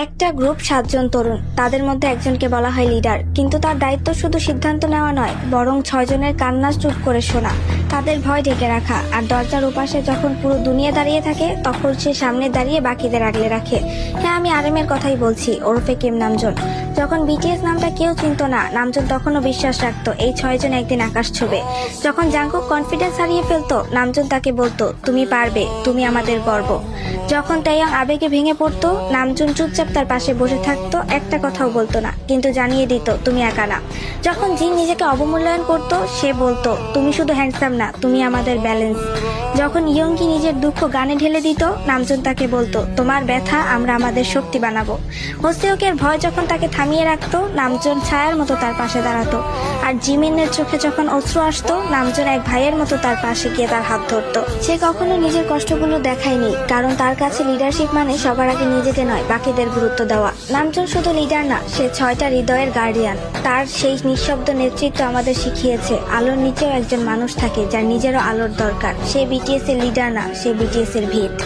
একটা গ্রুপ 7 জন তরুণ, তাদের মধ্যে একজনকে বলা হয় লিডার, কিন্তু তার দায়িত্ব শুধু সিদ্ধান্ত নেওয়া নয়, বরং 6 জনের কান্না চুপ করে শোনা, তাদের ভয় ঢেকে রাখা, আর দরজার ওপাশে যখন পুরো দুনিয়া দাঁড়িয়ে থাকে তখন সে সামনে দাঁড়িয়ে বাকিদের আগলে রাখে। হ্যাঁ, আমি আরএমের কথাই বলছি, ওরফে কিম নামজুন। যখন বিটিএস নামটা কেউ চিনত না, নামজুন তখনও বিশ্বাস রাখতো এই 6 জন একদিন আকাশ ছুবে। যখন জাঙ্কুক কনফিডেন্স হারিয়ে ফেলতো, নামজুন তাকে বলতো, তুমি পারবে, তুমি আমাদের গর্ব। যখন তাইয়াং আবেগে ভেঙে পড়তো, নামজুন চুপচাপ তার পাশে বসে থাকতো, একটা কথাও বলতো না, কিন্তু জানিয়ে দিত তুমি একা না। যখন জিন নিজেকে অবমূল্যায়ন করতো, সে বলতো তুমি শুধু হ্যান্ডসাম না, তুমি আমাদের ব্যালেন্স। যখন ইয়ংকি নিজের দুঃখ গানে ঢেলে দিত, নামজুন তাকে বলতো তোমার ব্যথা আমরা আমাদের শক্তি বানাবো। হোসেওকের ভয় যখন তাকে থামিয়ে রাখতো, নামজুন ছায়ার মতো তার পাশে দাঁড়াতো। আর জিমিনের চোখে যখন অশ্রু আসতো, নামজুন এক ভাইয়ের মতো তার পাশে গিয়ে তার হাত ধরতো। সে কখনো নিজের কষ্টগুলো দেখায়নি, কারণ তার কাছে লিডারশিপ মানে সবার আগে নিজেকে নয়, বাকিদের গুরুত্ব দেওয়া। নামজুন শুধু লিডার না, সে 6টা হৃদয়ের গার্ডিয়ান। তার সেই নিঃশব্দ নেতৃত্ব আমাদের শিখিয়েছে আলোর নিচেও একজন মানুষ থাকে যার নিজেরও আলোর দরকার। সে বিটিএস এর লিডার না, সে বিটিএস এর ভিত।